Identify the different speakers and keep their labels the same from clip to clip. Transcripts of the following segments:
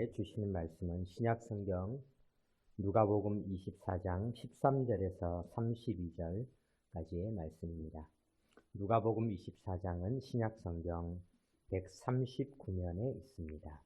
Speaker 1: 우리에게 주시는 말씀은 신약성경 누가복음 24장 13절에서 32절까지의 말씀입니다. 누가복음 24장은 신약성경 139면에 있습니다.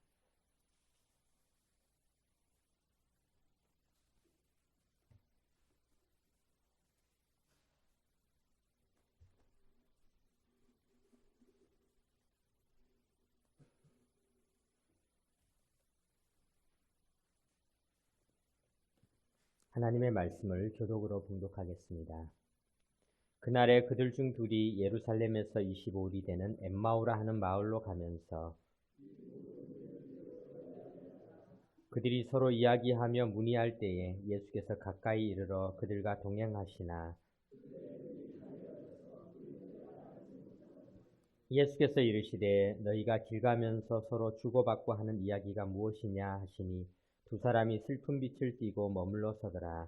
Speaker 1: 하나님의 말씀을 교독으로 봉독하겠습니다. 그날에 그들 중 둘이 예루살렘에서 25里되는 엠마오라 하는 마을로 가면서 그들이 서로 이야기하며 문의할 때에 예수께서 가까이 이르러 그들과 동행하시나 예수께서 이르시되 너희가 길 가면서 서로 주고받고 하는 이야기가 무엇이냐 하시니 두 사람이 슬픈 빛을 띠고 머물러 서더라.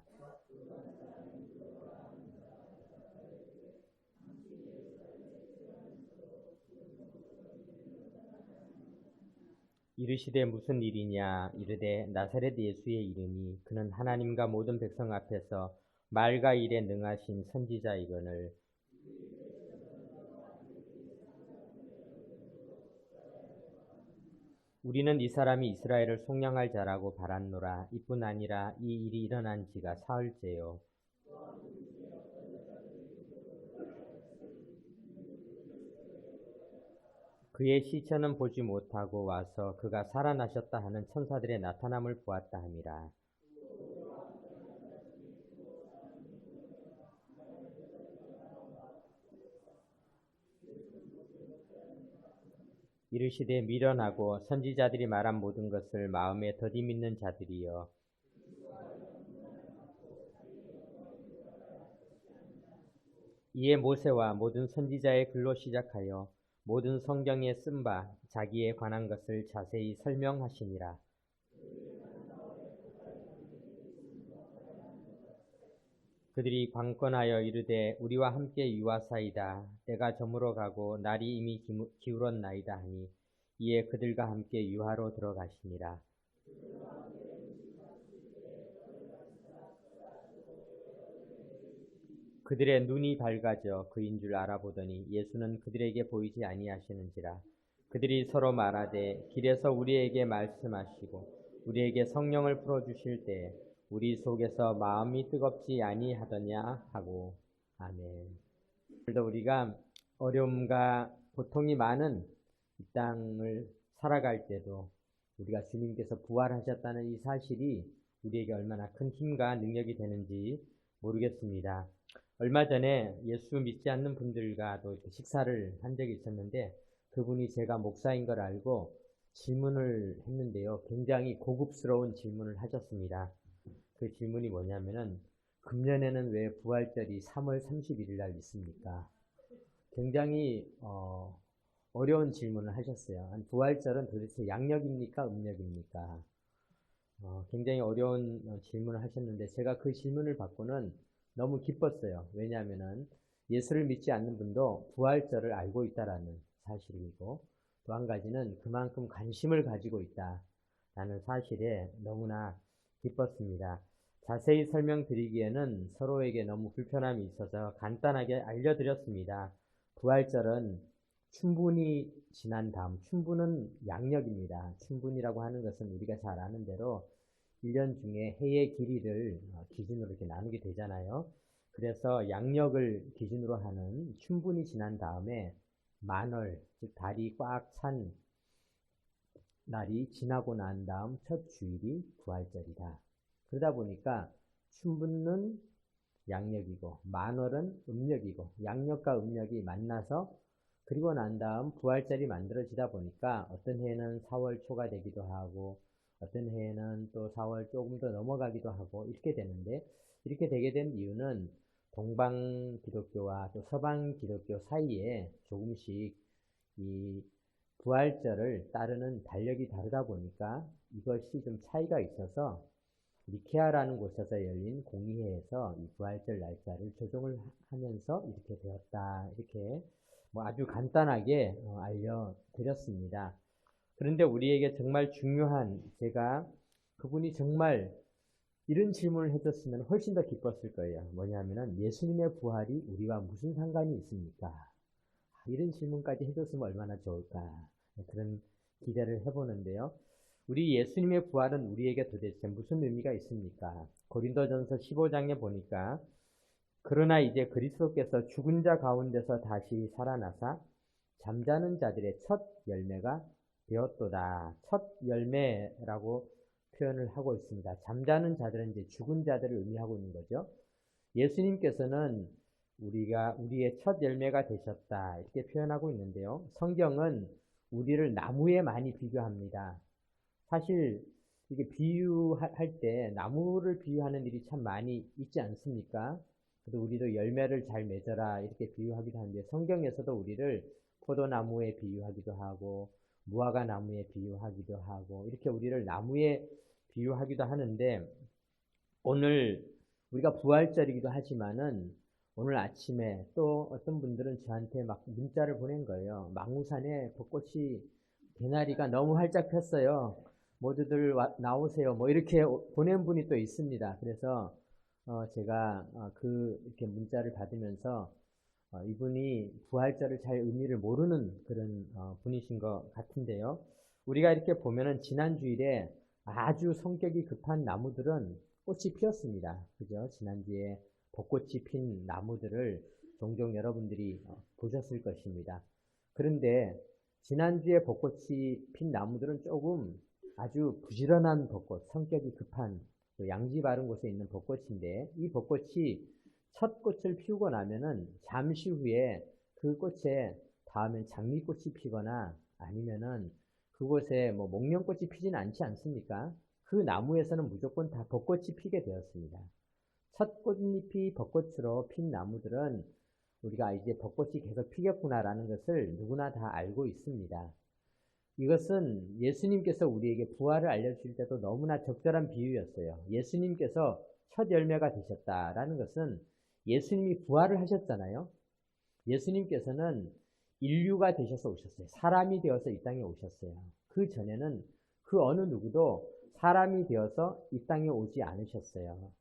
Speaker 1: 이르시되 무슨 일이냐 이르되 나사렛 예수의 이름이 그는 하나님과 모든 백성 앞에서 말과 일에 능하신 선지자이거늘 우리는 이 사람이 이스라엘을 속량할 자라고 바랐노라. 이뿐 아니라 이 일이 일어난 지가 사흘째요. 그의 시체는 보지 못하고 와서 그가 살아나셨다 하는 천사들의 나타남을 보았다 함이라. 이르시되 미련하고 선지자들이 말한 모든 것을 마음에 더디 믿는 자들이여 이에 모세와 모든 선지자의 글로 시작하여 모든 성경에 쓴 바 자기에 관한 것을 자세히 설명하시니라. 그들이 관건하여 이르되 우리와 함께 유하사이다. 때가 저물어 가고 날이 이미 기울었나이다 하니 이에 그들과 함께 유하로 들어가시니라. 그들의 눈이 밝아져 그인 줄 알아보더니 예수는 그들에게 보이지 아니하시는지라. 그들이 서로 말하되 길에서 우리에게 말씀하시고 우리에게 성령을 풀어주실 때 우리 속에서 마음이 뜨겁지 아니하더냐 하고 아멘. 오늘도 우리가 어려움과 고통이 많은 이 땅을 살아갈 때도 우리가 주님께서 부활하셨다는 이 사실이 우리에게 얼마나 큰 힘과 능력이 되는지 모르겠습니다. 얼마 전에 예수 믿지 않는 분들과도 식사를 한 적이 있었는데 그분이 제가 목사인 걸 알고 질문을 했는데요. 굉장히 고급스러운 질문을 하셨습니다. 그 질문이 뭐냐면은 금년에는 왜 부활절이 3월 31일 날 있습니까? 굉장히 어려운 질문을 하셨어요. 부활절은 도대체 양력입니까? 음력입니까? 굉장히 어려운 질문을 하셨는데 제가 그 질문을 받고는 너무 기뻤어요. 왜냐하면은 예수를 믿지 않는 분도 부활절을 알고 있다라는 사실이고 또 한 가지는 그만큼 관심을 가지고 있다라는 사실에 너무나 기뻤습니다. 자세히 설명드리기에는 서로에게 너무 불편함이 있어서 간단하게 알려드렸습니다. 부활절은 춘분이 지난 다음, 춘분은 양력입니다. 춘분이라고 하는 것은 우리가 잘 아는 대로 1년 중에 해의 길이를 기준으로 이렇게 나누게 되잖아요. 그래서 양력을 기준으로 하는 춘분이 지난 다음에 만월, 즉 달이 꽉 찬 날이 지나고 난 다음 첫 주일이 부활절이다. 그러다 보니까 춘분은 양력이고 만월은 음력이고 양력과 음력이 만나서 그리고 난 다음 부활절이 만들어지다 보니까 어떤 해에는 4월 초가 되기도 하고 어떤 해에는 또 4월 조금 더 넘어가기도 하고 이렇게 되는데 이렇게 되게 된 이유는 동방 기독교와 또 서방 기독교 사이에 조금씩 이 부활절을 따르는 달력이 다르다 보니까 이것이 좀 차이가 있어서 니케아라는 곳에서 열린 공의회에서 이 부활절 날짜를 조정을 하면서 이렇게 되었다. 이렇게 아주 간단하게 알려드렸습니다. 그런데 우리에게 정말 중요한, 제가 그분이 정말 이런 질문을 해줬으면 훨씬 더 기뻤을 거예요. 뭐냐면은 예수님의 부활이 우리와 무슨 상관이 있습니까? 이런 질문까지 해줬으면 얼마나 좋을까. 그런 기대를 해보는데요. 우리 예수님의 부활은 우리에게 도대체 무슨 의미가 있습니까? 고린도전서 15장에 보니까 그러나 이제 그리스도께서 죽은 자 가운데서 다시 살아나사 잠자는 자들의 첫 열매가 되었도다. 첫 열매라고 표현을 하고 있습니다. 잠자는 자들은 이제 죽은 자들을 의미하고 있는 거죠. 예수님께서는 우리의 첫 열매가 되셨다. 이렇게 표현하고 있는데요. 성경은 우리를 나무에 많이 비교합니다. 사실 이게 비유할 때 나무를 비유하는 일이 참 많이 있지 않습니까? 그래도 우리도 열매를 잘 맺어라 이렇게 비유하기도 하는데 성경에서도 우리를 포도나무에 비유하기도 하고 무화과 나무에 비유하기도 하고 이렇게 우리를 나무에 비유하기도 하는데 오늘 우리가 부활절이기도 하지만은 오늘 아침에 또 어떤 분들은 저한테 막 문자를 보낸 거예요. 망우산에 벚꽃이 개나리가 너무 활짝 폈어요. 모두들 나오세요. 뭐 이렇게 보낸 분이 또 있습니다. 그래서 제가 이렇게 문자를 받으면서 이분이 부활절을 잘 의미를 모르는 그런 분이신 것 같은데요. 우리가 이렇게 보면은 지난 주일에 아주 성격이 급한 나무들은 꽃이 피었습니다. 그죠? 지난주에 벚꽃이 핀 나무들을 종종 여러분들이 보셨을 것입니다. 그런데 지난주에 벚꽃이 핀 나무들은 조금 아주 부지런한 벚꽃, 성격이 급한 양지 바른 곳에 있는 벚꽃인데 이 벚꽃이 첫 꽃을 피우고 나면은 잠시 후에 그 꽃에 닿으면 장미꽃이 피거나 아니면은 그곳에 뭐 목련꽃이 피지는 않지 않습니까? 그 나무에서는 무조건 다 벚꽃이 피게 되었습니다. 첫 꽃잎이 벚꽃으로 핀 나무들은 우리가 이제 벚꽃이 계속 피겠구나라는 것을 누구나 다 알고 있습니다. 이것은 예수님께서 우리에게 부활을 알려주실 때도 너무나 적절한 비유였어요. 예수님께서 첫 열매가 되셨다라는 것은 예수님이 부활을 하셨잖아요. 예수님께서는 인류가 되셔서 오셨어요. 사람이 되어서 이 땅에 오셨어요. 그 전에는 그 어느 누구도 사람이 되어서 이 땅에 오지 않으셨어요.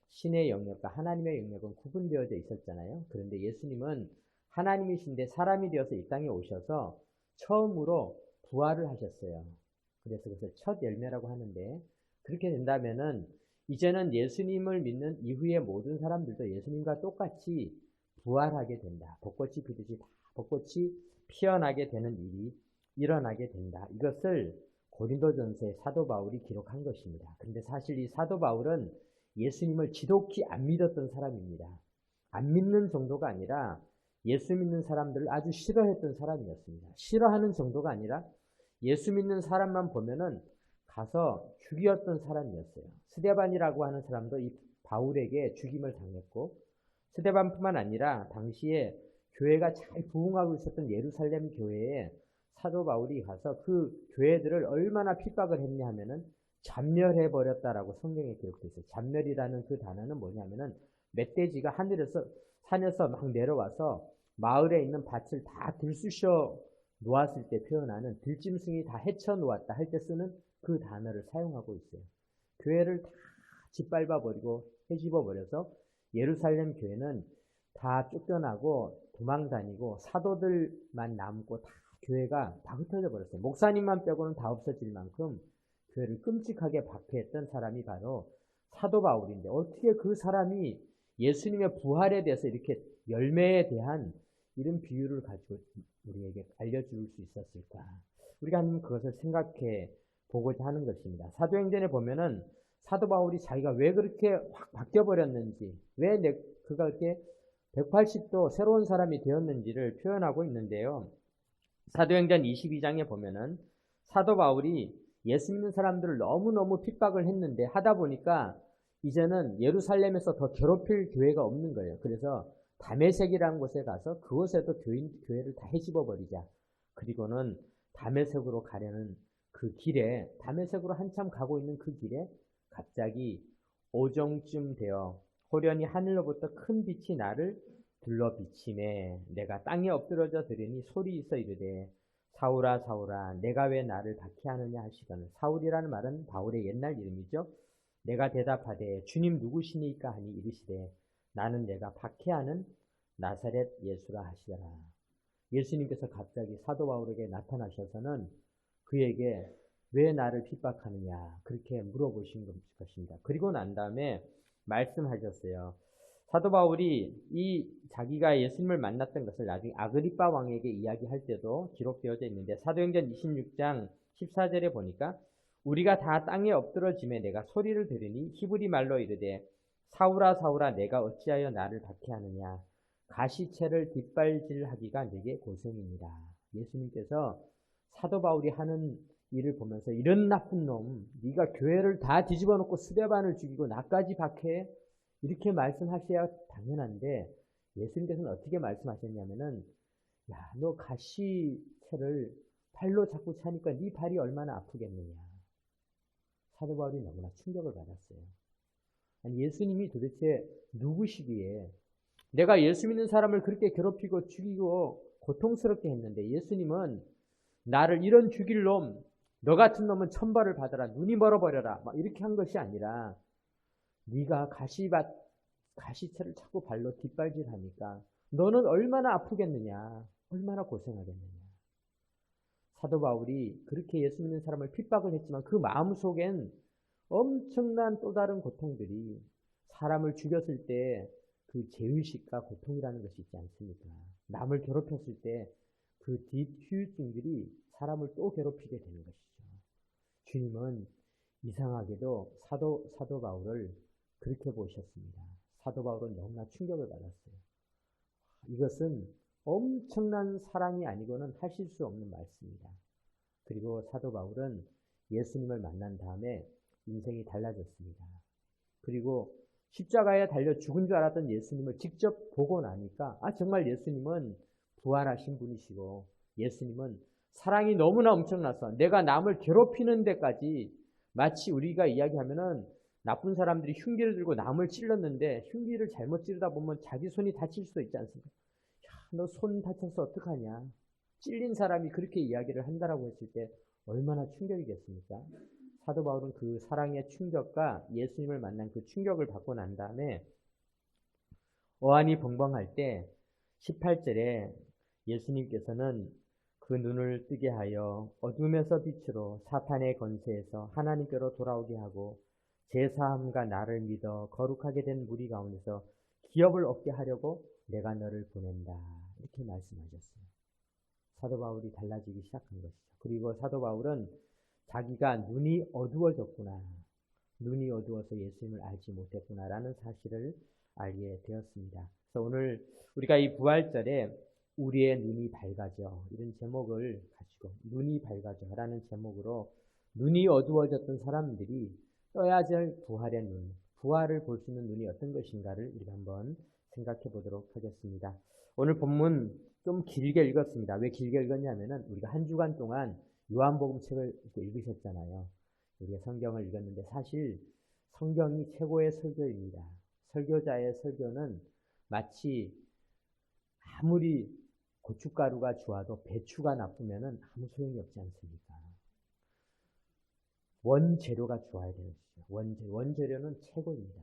Speaker 1: 신의 영역과 하나님의 영역은 구분되어져 있었잖아요. 그런데 예수님은 하나님이신데 사람이 되어서 이 땅에 오셔서 처음으로 부활을 하셨어요. 그래서 그것을 첫 열매라고 하는데 그렇게 된다면은 이제는 예수님을 믿는 이후의 모든 사람들도 예수님과 똑같이 부활하게 된다. 벚꽃이 피듯이 다 벚꽃이 피어나게 되는 일이 일어나게 된다. 이것을 고린도전서의 사도 바울이 기록한 것입니다. 그런데 사실 이 사도 바울은 예수님을 지독히 안 믿었던 사람입니다. 안 믿는 정도가 아니라 예수 믿는 사람들을 아주 싫어했던 사람이었습니다. 싫어하는 정도가 아니라 예수 믿는 사람만 보면은 가서 죽였던 사람이었어요. 스데반이라고 하는 사람도 이 바울에게 죽임을 당했고 스데반뿐만 아니라 당시에 교회가 잘 부흥하고 있었던 예루살렘 교회에 사도 바울이 가서 그 교회들을 얼마나 핍박을 했냐 하면은 잔멸해 버렸다라고 성경에 기록되어 있어요. 잔멸이라는 그 단어는 뭐냐면은 멧돼지가 산에서 막 내려와서 마을에 있는 밭을 다 들쑤셔 놓았을 때 표현하는 들짐승이 다 헤쳐 놓았다 할 때 쓰는 그 단어를 사용하고 있어요. 교회를 다 짓밟아 버리고 헤집어 버려서 예루살렘 교회는 다 쫓겨나고 도망 다니고 사도들만 남고 다 교회가 다 흩어져 버렸어요. 목사님만 빼고는 다 없어질 만큼 교회를 끔찍하게 박해했던 사람이 바로 사도 바울인데 어떻게 그 사람이 예수님의 부활에 대해서 이렇게 열매에 대한 이런 비유를 가지고 우리에게 알려줄 수 있었을까? 우리가 한번 그것을 생각해 보고자 하는 것입니다. 사도행전에 보면은 사도 바울이 자기가 왜 그렇게 확 바뀌어버렸는지, 왜 그가 그렇게 180도 새로운 사람이 되었는지를 표현하고 있는데요. 사도행전 22장에 보면은 사도 바울이 예수 믿는 사람들을 너무너무 핍박을 했는데 하다 보니까 이제는 예루살렘에서 더 괴롭힐 교회가 없는 거예요. 그래서 다메섹이라는 곳에 가서 그곳에도 교회를 다 헤집어 버리자. 그리고는 다메섹으로 가려는 그 길에 다메섹으로 한참 가고 있는 그 길에 갑자기 오정쯤 되어 호련히 하늘로부터 큰 빛이 나를 둘러 비치매 내가 땅에 엎드러져 들으니 소리 있어 이르되 사울아 사울아 내가 왜 나를 박해하느냐 하시거늘. 사울이라는 말은 바울의 옛날 이름이죠. 내가 대답하되 주님 누구시니까 하니 이르시되 나는 내가 박해하는 나사렛 예수라 하시더라. 예수님께서 갑자기 사도 바울에게 나타나셔서는 그에게 왜 나를 핍박하느냐 그렇게 물어보신 것입니다. 그리고 난 다음에 말씀하셨어요. 사도 바울이 이 자기가 예수님을 만났던 것을 나중에 아그리빠 왕에게 이야기할 때도 기록되어져 있는데 사도행전 26장 14절에 보니까 우리가 다 땅에 엎드러짐에 내가 소리를 들으니 히브리 말로 이르되 사울아 사울아 내가 어찌하여 나를 박해하느냐 가시채를 뒷발질하기가 내게 고생입니다. 예수님께서 사도 바울이 하는 일을 보면서 이런 나쁜 놈 네가 교회를 다 뒤집어 놓고 스데반을 죽이고 나까지 박해해? 이렇게 말씀하셔야 당연한데 예수님께서는 어떻게 말씀하셨냐면은 야, 너 가시채를 발로 자꾸 차니까 네 발이 얼마나 아프겠느냐. 사도 바울이 너무나 충격을 받았어요. 아니, 예수님이 도대체 누구시기에 내가 예수 믿는 사람을 그렇게 괴롭히고 죽이고 고통스럽게 했는데 예수님은 나를 이런 죽일 놈, 너 같은 놈은 천벌을 받아라, 눈이 멀어버려라 막 이렇게 한 것이 아니라 네가 가시채를 자꾸 발로 뒷발질하니까 너는 얼마나 아프겠느냐, 얼마나 고생하겠느냐. 사도 바울이 그렇게 예수 믿는 사람을 핍박을 했지만 그 마음속엔 엄청난 또 다른 고통들이 사람을 죽였을 때 그 죄의식과 고통이라는 것이 있지 않습니까? 남을 괴롭혔을 때 그 뒷후유증들이 사람을 또 괴롭히게 되는 것이죠. 주님은 이상하게도 사도 바울을 그렇게 보셨습니다. 사도 바울은 너무나 충격을 받았어요. 이것은 엄청난 사랑이 아니고는 하실 수 없는 말씀입니다. 그리고 사도 바울은 예수님을 만난 다음에 인생이 달라졌습니다. 그리고 십자가에 달려 죽은 줄 알았던 예수님을 직접 보고 나니까 정말 예수님은 부활하신 분이시고 예수님은 사랑이 너무나 엄청나서 내가 남을 괴롭히는 데까지 마치 우리가 이야기하면은 나쁜 사람들이 흉기를 들고 남을 찔렀는데 흉기를 잘못 찌르다 보면 자기 손이 다칠 수도 있지 않습니까? 너 손 다쳐서 어떡하냐? 찔린 사람이 그렇게 이야기를 한다라고 했을 때 얼마나 충격이겠습니까? 사도 바울은 그 사랑의 충격과 예수님을 만난 그 충격을 받고 난 다음에 어안이 벙벙할 때 18절에 예수님께서는 그 눈을 뜨게 하여 어둠에서 빛으로 사탄의 권세에서 하나님께로 돌아오게 하고 제사함과 나를 믿어 거룩하게 된 무리 가운데서 기업을 얻게 하려고 내가 너를 보낸다. 이렇게 말씀하셨어요. 사도 바울이 달라지기 시작한 것이죠. 그리고 사도 바울은 자기가 눈이 어두워졌구나. 눈이 어두워서 예수님을 알지 못했구나라는 사실을 알게 되었습니다. 그래서 오늘 우리가 이 부활절에 우리의 눈이 밝아져 이런 제목을 가지고 눈이 밝아져라는 제목으로 눈이 어두워졌던 사람들이 떠야 될 부활의 눈, 부활을 볼 수 있는 눈이 어떤 것인가를 우리가 한번 생각해 보도록 하겠습니다. 오늘 본문 좀 길게 읽었습니다. 왜 길게 읽었냐면은 우리가 한 주간 동안 요한복음 책을 이렇게 읽으셨잖아요. 우리가 성경을 읽었는데 사실 성경이 최고의 설교입니다. 설교자의 설교는 마치 아무리 고춧가루가 좋아도 배추가 나쁘면은 아무 소용이 없지 않습니까? 원재료가 좋아야 되는 것이죠. 원재료는 최고입니다.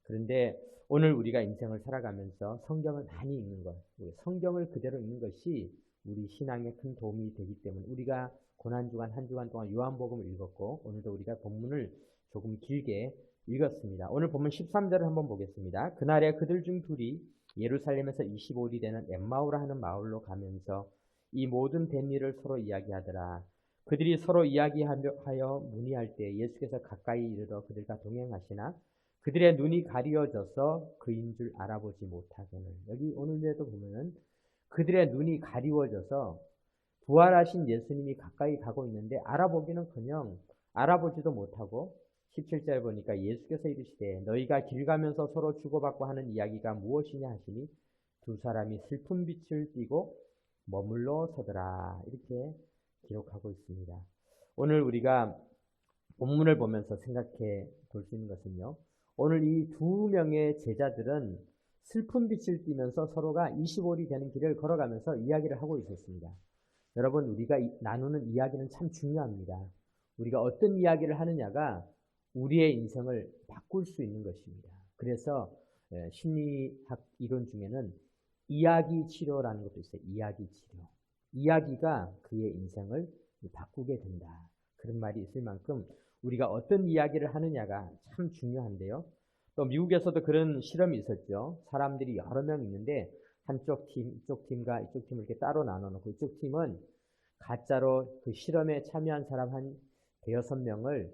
Speaker 1: 그런데 오늘 우리가 인생을 살아가면서 성경을 많이 읽는 것, 성경을 그대로 읽는 것이 우리 신앙에 큰 도움이 되기 때문에 우리가 고난주간 한 주간 동안 요한복음을 읽었고 오늘도 우리가 본문을 조금 길게 읽었습니다. 오늘 본문 13절을 한번 보겠습니다. 그날에 그들 중 둘이 예루살렘에서 25리 되는 엠마오라 하는 마을로 가면서 이 모든 된 일을 서로 이야기하더라. 그들이 서로 이야기하여 문의할 때 예수께서 가까이 이르러 그들과 동행하시나 그들의 눈이 가리워져서 그인 줄 알아보지 못하거늘. 여기 오늘에도 보면은 그들의 눈이 가리워져서 부활하신 예수님이 가까이 가고 있는데 알아보기는커녕 알아보지도 못하고 17절 보니까 예수께서 이르시되 너희가 길 가면서 서로 주고받고 하는 이야기가 무엇이냐 하시니 두 사람이 슬픈 빛을 띠고 머물러 서더라. 이렇게 기록하고 있습니다. 오늘 우리가 본문을 보면서 생각해 볼 수 있는 것은요. 오늘 이 두 명의 제자들은 슬픈 빛을 띠면서 서로가 25리 되는 길을 걸어가면서 이야기를 하고 있었습니다. 여러분, 우리가 나누는 이야기는 참 중요합니다. 우리가 어떤 이야기를 하느냐가 우리의 인생을 바꿀 수 있는 것입니다. 그래서 심리학 이론 중에는 이야기 치료라는 것도 있어요. 이야기 치료. 이야기가 그의 인생을 바꾸게 된다. 그런 말이 있을 만큼 우리가 어떤 이야기를 하느냐가 참 중요한데요. 또 미국에서도 그런 실험이 있었죠. 사람들이 여러 명 있는데 한쪽 팀, 이쪽 팀과 이쪽 팀을 이렇게 따로 나눠놓고 이쪽 팀은 가짜로 그 실험에 참여한 사람 한 대여섯 명을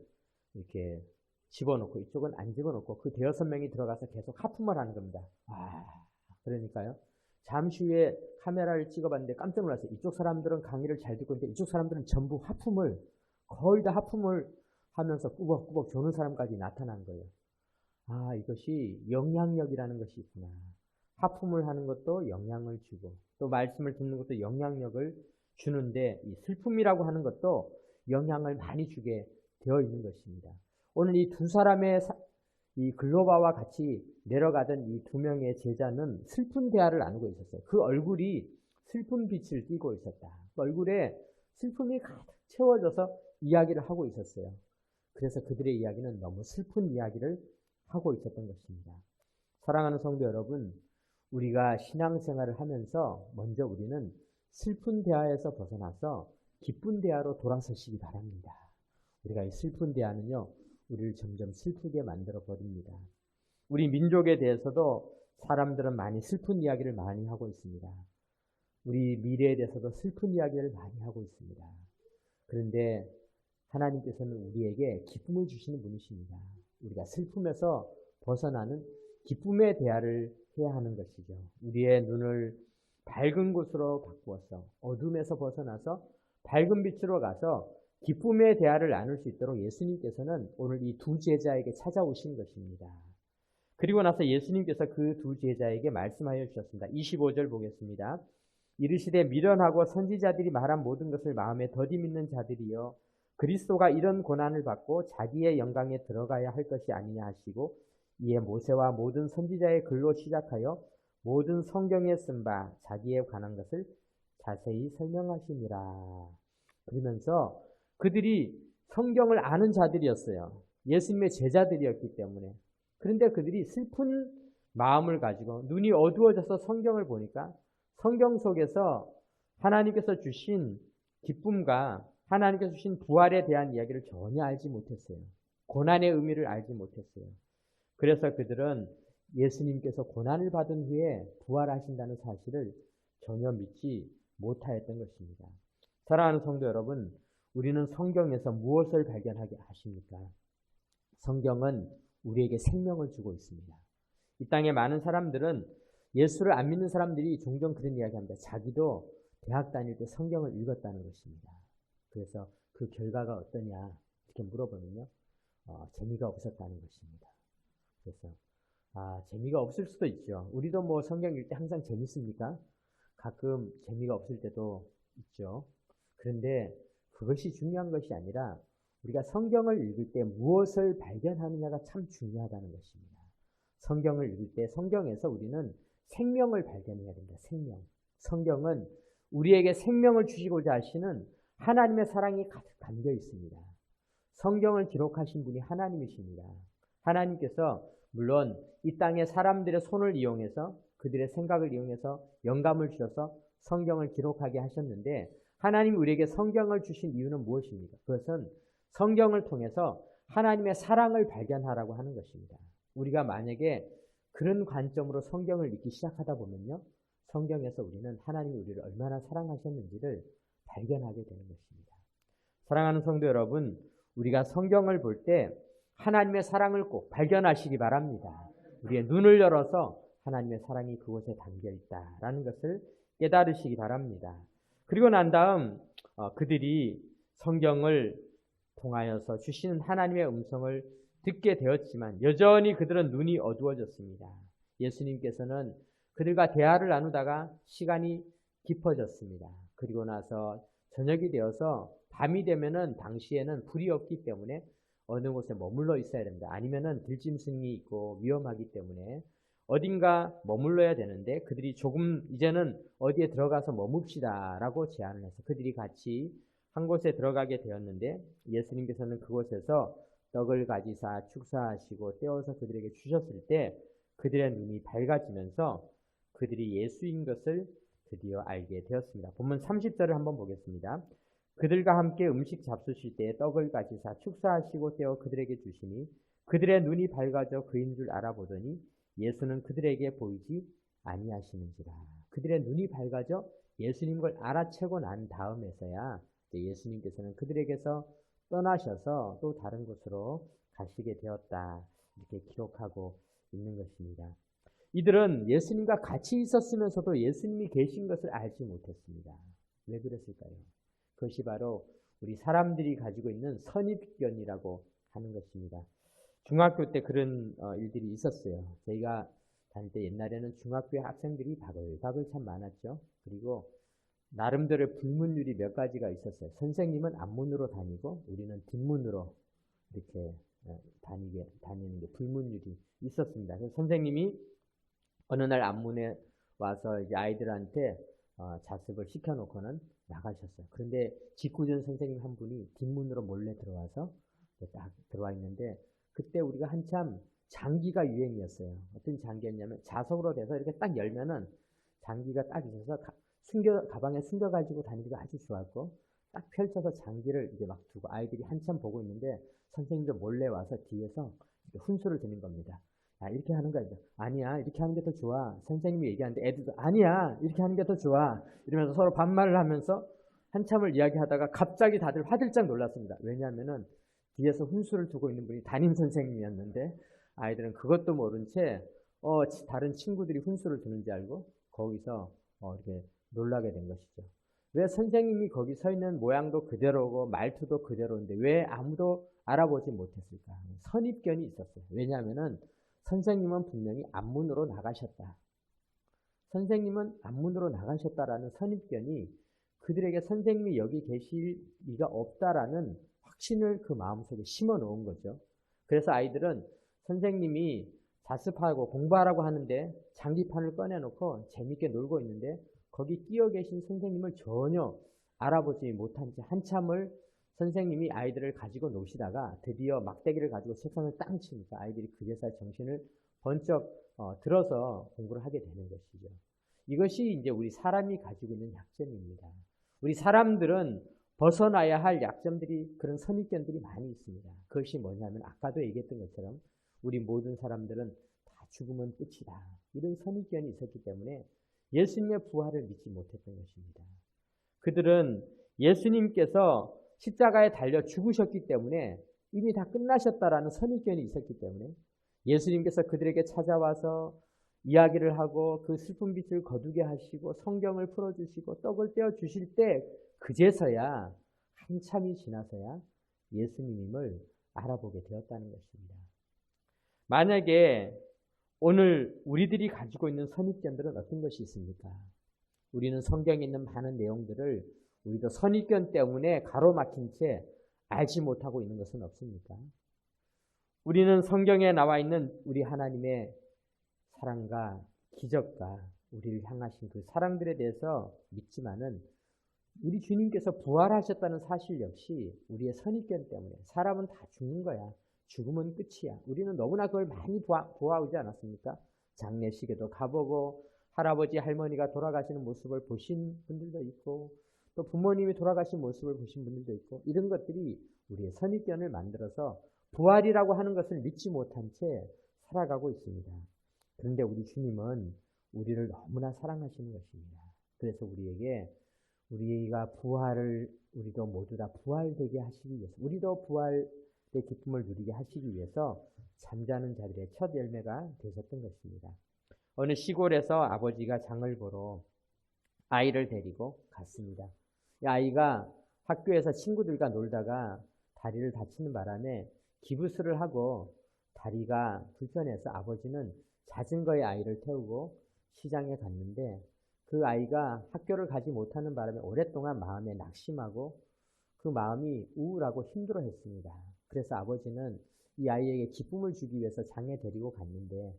Speaker 1: 이렇게 집어넣고 이쪽은 안 집어넣고 그 대여섯 명이 들어가서 계속 하품을 하는 겁니다. 그러니까요. 잠시 후에 카메라를 찍어봤는데 깜짝 놀랐어요. 이쪽 사람들은 강의를 잘 듣고 있는데 이쪽 사람들은 전부 거의 다 하품을 하면서 꾸벅꾸벅 조는 사람까지 나타난 거예요. 이것이 영향력이라는 것이 있구나. 하품을 하는 것도 영향을 주고 또 말씀을 듣는 것도 영향력을 주는데 이 슬픔이라고 하는 것도 영향을 많이 주게 되어 있는 것입니다. 오늘 이 두 사람의 이 글로바와 같이 내려가던 이 두 명의 제자는 슬픈 대화를 나누고 있었어요. 그 얼굴이 슬픈 빛을 띠고 있었다. 그 얼굴에 슬픔이 가득 채워져서 이야기를 하고 있었어요. 그래서 그들의 이야기는 너무 슬픈 이야기를 하고 있었던 것입니다. 사랑하는 성도 여러분, 우리가 신앙생활을 하면서 먼저 우리는 슬픈 대화에서 벗어나서 기쁜 대화로 돌아서시기 바랍니다. 우리가 이 슬픈 대화는요, 우리를 점점 슬프게 만들어 버립니다. 우리 민족에 대해서도 사람들은 많이 슬픈 이야기를 많이 하고 있습니다. 우리 미래에 대해서도 슬픈 이야기를 많이 하고 있습니다. 그런데 하나님께서는 우리에게 기쁨을 주시는 분이십니다. 우리가 슬픔에서 벗어나는 기쁨의 대화를 해야 하는 것이죠. 우리의 눈을 밝은 곳으로 바꾸어서 어둠에서 벗어나서 밝은 빛으로 가서 기쁨의 대화를 나눌 수 있도록 예수님께서는 오늘 이 두 제자에게 찾아오신 것입니다. 그리고 나서 예수님께서 그 두 제자에게 말씀하여 주셨습니다. 25절 보겠습니다. 이르시되 미련하고 선지자들이 말한 모든 것을 마음에 더디 믿는 자들이여 그리스도가 이런 고난을 받고 자기의 영광에 들어가야 할 것이 아니냐 하시고 이에 모세와 모든 선지자의 글로 시작하여 모든 성경에 쓴 바 자기에 관한 것을 자세히 설명하시니라. 그러면서 그들이 성경을 아는 자들이었어요. 예수님의 제자들이었기 때문에. 그런데 그들이 슬픈 마음을 가지고 눈이 어두워져서 성경을 보니까 성경 속에서 하나님께서 주신 기쁨과 하나님께서 주신 부활에 대한 이야기를 전혀 알지 못했어요. 고난의 의미를 알지 못했어요. 그래서 그들은 예수님께서 고난을 받은 후에 부활하신다는 사실을 전혀 믿지 못하였던 것입니다. 사랑하는 성도 여러분, 우리는 성경에서 무엇을 발견하게 하십니까? 성경은 우리에게 생명을 주고 있습니다. 이 땅에 많은 사람들은 예수를 안 믿는 사람들이 종종 그런 이야기합니다. 자기도 대학 다닐 때 성경을 읽었다는 것입니다. 그래서 그 결과가 어떠냐 이렇게 물어보면요, 재미가 없었다는 것입니다. 그래서 재미가 없을 수도 있죠. 우리도 뭐 성경 읽을 때 항상 재밌습니까? 가끔 재미가 없을 때도 있죠. 그런데 그것이 중요한 것이 아니라 우리가 성경을 읽을 때 무엇을 발견하느냐가 참 중요하다는 것입니다. 성경을 읽을 때 성경에서 우리는 생명을 발견해야 됩니다. 생명. 성경은 우리에게 생명을 주시고자 하시는 하나님의 사랑이 가득 담겨 있습니다. 성경을 기록하신 분이 하나님이십니다. 하나님께서 물론 이 땅의 사람들의 손을 이용해서 그들의 생각을 이용해서 영감을 주셔서 성경을 기록하게 하셨는데 하나님이 우리에게 성경을 주신 이유는 무엇입니까? 그것은 성경을 통해서 하나님의 사랑을 발견하라고 하는 것입니다. 우리가 만약에 그런 관점으로 성경을 읽기 시작하다 보면요, 성경에서 우리는 하나님이 우리를 얼마나 사랑하셨는지를 발견하게 되는 것입니다. 사랑하는 성도 여러분, 우리가 성경을 볼 때 하나님의 사랑을 꼭 발견하시기 바랍니다. 우리의 눈을 열어서 하나님의 사랑이 그곳에 담겨 있다라는 것을 깨달으시기 바랍니다. 그리고 난 다음 그들이 성경을 통하여서 주시는 하나님의 음성을 듣게 되었지만 여전히 그들은 눈이 어두워졌습니다. 예수님께서는 그들과 대화를 나누다가 시간이 깊어졌습니다. 그리고 나서 저녁이 되어서 밤이 되면은 당시에는 불이 없기 때문에 어느 곳에 머물러 있어야 됩니다. 아니면은 들짐승이 있고 위험하기 때문에 어딘가 머물러야 되는데 그들이 조금 이제는 어디에 들어가서 머뭅시다라고 제안을 해서 그들이 같이 한 곳에 들어가게 되었는데 예수님께서는 그곳에서 떡을 가지사 축사하시고 떼어서 그들에게 주셨을 때 그들의 눈이 밝아지면서 그들이 예수인 것을 드디어 알게 되었습니다. 본문 30절을 한번 보겠습니다. 그들과 함께 음식 잡수실 때 떡을 가지사 축사하시고 떼어 그들에게 주시니 그들의 눈이 밝아져 그인 줄 알아보더니 예수는 그들에게 보이지 아니하시는지라. 그들의 눈이 밝아져 예수님 걸 알아채고 난 다음에서야 예수님께서는 그들에게서 떠나셔서 또 다른 곳으로 가시게 되었다. 이렇게 기록하고 있는 것입니다. 이들은 예수님과 같이 있었으면서도 예수님이 계신 것을 알지 못했습니다. 왜 그랬을까요? 그것이 바로 우리 사람들이 가지고 있는 선입견이라고 하는 것입니다. 중학교 때 그런 일들이 있었어요. 저희가 다닐 때 옛날에는 중학교에 학생들이 바글바글 참 많았죠. 그리고 나름대로의 불문율이 몇 가지가 있었어요. 선생님은 앞문으로 다니고 우리는 뒷문으로 이렇게 다니는 게 불문율이 있었습니다. 그래서 선생님이 어느 날 앞문에 와서 이제 아이들한테 자습을 시켜놓고는 나가셨어요. 그런데 직구준 선생님 한 분이 뒷문으로 몰래 들어와서 딱 들어와 있는데 그때 우리가 한참 장기가 유행이었어요. 어떤 장기였냐면 자석으로 돼서 이렇게 딱 열면은 장기가 딱 있어서 가방에 숨겨가지고 다니기가 아주 좋았고 딱 펼쳐서 장기를 이제 막 두고 아이들이 한참 보고 있는데 선생님도 몰래 와서 뒤에서 훈수를 드는 겁니다. 야, 이렇게 하는 거야. 아니야, 이렇게 하는 게 더 좋아. 선생님이 얘기하는데 애들도 아니야, 이렇게 하는 게 더 좋아. 이러면서 서로 반말을 하면서 한참을 이야기하다가 갑자기 다들 화들짝 놀랐습니다. 왜냐하면은 뒤에서 훈수를 두고 있는 분이 담임 선생님이었는데 아이들은 그것도 모른 채 다른 친구들이 훈수를 두는지 알고 거기서 이렇게 놀라게 된 것이죠. 왜 선생님이 거기 서 있는 모양도 그대로고 말투도 그대로인데 왜 아무도 알아보지 못했을까? 선입견이 있었어요. 왜냐하면은 선생님은 분명히 앞문으로 나가셨다. 선생님은 앞문으로 나가셨다라는 선입견이 그들에게 선생님이 여기 계실 리가 없다라는 확신을 그 마음속에 심어 놓은 거죠. 그래서 아이들은 선생님이 자습하고 공부하라고 하는데 장기판을 꺼내놓고 재밌게 놀고 있는데 거기 끼어 계신 선생님을 전혀 알아보지 못한 채 한참을 선생님이 아이들을 가지고 노시다가 드디어 막대기를 가지고 책상을 땅 치니까 아이들이 그제서야 정신을 번쩍 들어서 공부를 하게 되는 것이죠. 이것이 이제 우리 사람이 가지고 있는 약점입니다. 우리 사람들은 벗어나야 할 약점들이 그런 선입견들이 많이 있습니다. 그것이 뭐냐면 아까도 얘기했던 것처럼 우리 모든 사람들은 다 죽으면 끝이다. 이런 선입견이 있었기 때문에 예수님의 부활을 믿지 못했던 것입니다. 그들은 예수님께서 십자가에 달려 죽으셨기 때문에 이미 다 끝나셨다라는 선입견이 있었기 때문에 예수님께서 그들에게 찾아와서 이야기를 하고 그 슬픈 빛을 거두게 하시고 성경을 풀어주시고 떡을 떼어주실 때 그제서야 한참이 지나서야 예수님임을 알아보게 되었다는 것입니다. 만약에 오늘 우리들이 가지고 있는 선입견들은 어떤 것이 있습니까? 우리는 성경에 있는 많은 내용들을 우리도 선입견 때문에 가로막힌 채 알지 못하고 있는 것은 없습니까? 우리는 성경에 나와 있는 우리 하나님의 사랑과 기적과 우리를 향하신 그 사랑들에 대해서 믿지만은 우리 주님께서 부활하셨다는 사실 역시 우리의 선입견 때문에 사람은 다 죽는 거야. 죽으면 끝이야. 우리는 너무나 그걸 많이 보아오지 않았습니까? 장례식에도 가보고 할아버지 할머니가 돌아가시는 모습을 보신 분들도 있고 또 부모님이 돌아가신 모습을 보신 분들도 있고 이런 것들이 우리의 선입견을 만들어서 부활이라고 하는 것을 믿지 못한 채 살아가고 있습니다. 그런데 우리 주님은 우리를 너무나 사랑하시는 것입니다. 그래서 우리가 부활을 우리도 모두 다 부활되게 하시기 위해서 우리도 부활의 기쁨을 누리게 하시기 위해서 잠자는 자들의 첫 열매가 되셨던 것입니다. 어느 시골에서 아버지가 장을 보러 아이를 데리고 갔습니다. 이 아이가 학교에서 친구들과 놀다가 다리를 다치는 바람에 기부스를 하고 다리가 불편해서 아버지는 자전거에 아이를 태우고 시장에 갔는데 그 아이가 학교를 가지 못하는 바람에 오랫동안 마음에 낙심하고 그 마음이 우울하고 힘들어했습니다. 그래서 아버지는 이 아이에게 기쁨을 주기 위해서 장에 데리고 갔는데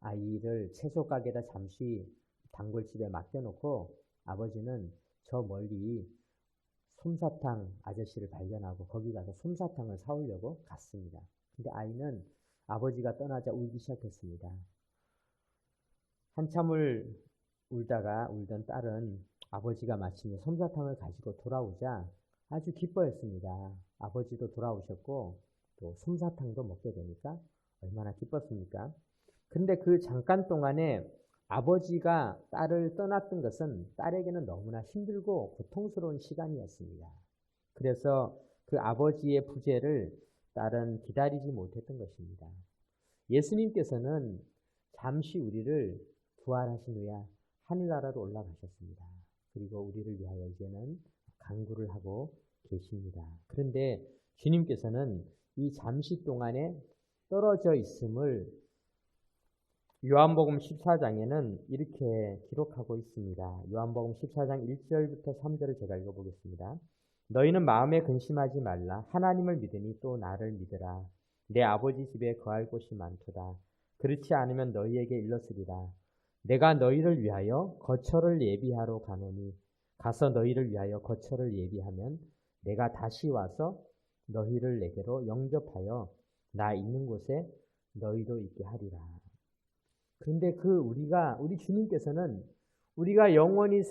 Speaker 1: 아이를 채소 가게에다 잠시 단골집에 맡겨놓고 아버지는 저 멀리 솜사탕 아저씨를 발견하고 거기 가서 솜사탕을 사오려고 갔습니다. 근데 아이는 아버지가 떠나자 울기 시작했습니다. 한참을 울던 딸은 아버지가 마침내 솜사탕을 가지고 돌아오자 아주 기뻐했습니다. 아버지도 돌아오셨고 또 솜사탕도 먹게 되니까 얼마나 기뻤습니까? 근데 그 잠깐 동안에 아버지가 딸을 떠났던 것은 딸에게는 너무나 힘들고 고통스러운 시간이었습니다. 그래서 그 아버지의 부재를 딸은 기다리지 못했던 것입니다. 예수님께서는 잠시 우리를 부활하신 후에 하늘나라로 올라가셨습니다. 그리고 우리를 위하여 이제는 간구를 하고 계십니다. 그런데 주님께서는 이 잠시 동안에 떨어져 있음을 요한복음 14장에는 이렇게 기록하고 있습니다. 요한복음 14장 1절부터 3절을 제가 읽어보겠습니다. 너희는 마음에 근심하지 말라. 하나님을 믿으니 또 나를 믿으라. 내 아버지 집에 거할 곳이 많도다. 그렇지 않으면 너희에게 일렀으리라. 내가 너희를 위하여 거처를 예비하러 가노니 가서 너희를 위하여 거처를 예비하면 내가 다시 와서 너희를 내게로 영접하여 나 있는 곳에 너희도 있게 하리라. 그런데 우리 주님께서는 우리가 영원히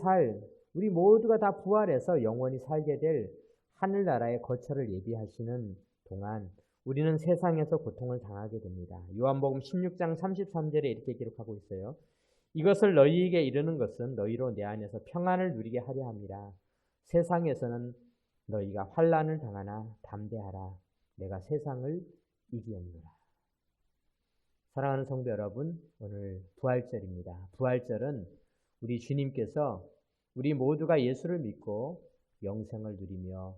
Speaker 1: 우리 모두가 다 부활해서 영원히 살게 될 하늘나라의 거처를 예비하시는 동안 우리는 세상에서 고통을 당하게 됩니다. 요한복음 16장 33절에 이렇게 기록하고 있어요. 이것을 너희에게 이르는 것은 너희로 내 안에서 평안을 누리게 하려 함이라. 세상에서는 너희가 환난을 당하나 담대하라. 내가 세상을 이기었노라. 사랑하는 성도 여러분, 오늘 부활절입니다. 부활절은 우리 주님께서 우리 모두가 예수를 믿고 영생을 누리며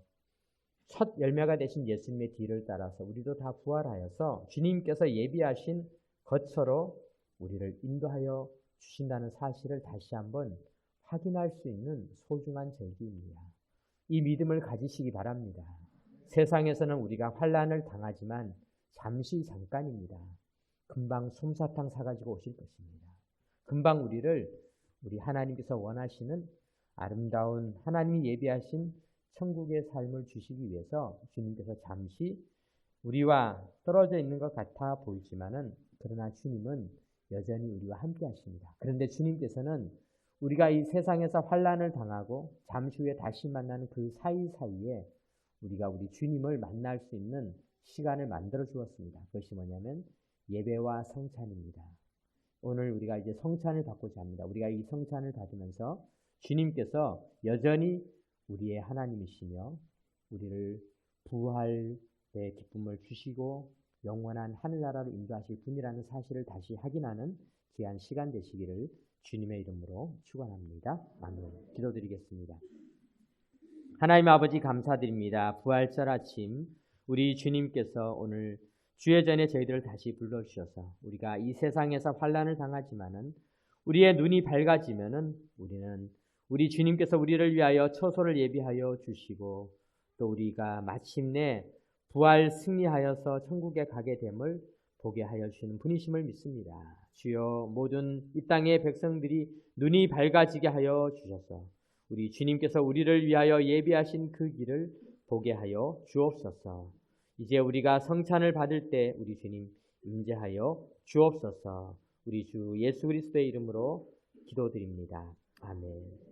Speaker 1: 첫 열매가 되신 예수님의 뒤를 따라서 우리도 다 부활하여서 주님께서 예비하신 거처로 우리를 인도하여 주신다는 사실을 다시 한번 확인할 수 있는 소중한 절기입니다. 이 믿음을 가지시기 바랍니다. 세상에서는 우리가 환난을 당하지만 잠깐입니다. 금방 솜사탕 사가지고 오실 것입니다. 금방 우리 하나님께서 원하시는 아름다운 하나님이 예비하신 천국의 삶을 주시기 위해서 주님께서 잠시 우리와 떨어져 있는 것 같아 보이지만은 그러나 주님은 여전히 우리와 함께 하십니다. 그런데 주님께서는 우리가 이 세상에서 환난을 당하고 잠시 후에 다시 만나는 그 사이사이에 우리가 우리 주님을 만날 수 있는 시간을 만들어 주었습니다. 그것이 뭐냐면 예배와 성찬입니다. 오늘 우리가 이제 성찬을 받고자 합니다. 우리가 이 성찬을 받으면서 주님께서 여전히 우리의 하나님이시며 우리를 부활의 기쁨을 주시고 영원한 하늘나라로 인도하실 분이라는 사실을 다시 확인하는 귀한 시간 되시기를 주님의 이름으로 축원합니다. 아멘. 기도드리겠습니다. 하나님 아버지 감사드립니다. 부활절 아침 우리 주님께서 오늘 주의 전에 저희들을 다시 불러주셔서 우리가 이 세상에서 환난을 당하지만은 우리의 눈이 밝아지면은 우리는 우리 주님께서 우리를 위하여 처소를 예비하여 주시고 또 우리가 마침내 부활 승리하여서 천국에 가게 됨을 보게 하여 주시는 분이심을 믿습니다. 주여 모든 이 땅의 백성들이 눈이 밝아지게 하여 주셔서 우리 주님께서 우리를 위하여 예비하신 그 길을 보게 하여 주옵소서. 이제 우리가 성찬을 받을 때 우리 주님 임재하여 주옵소서. 우리 주 예수 그리스도의 이름으로 기도드립니다. 아멘.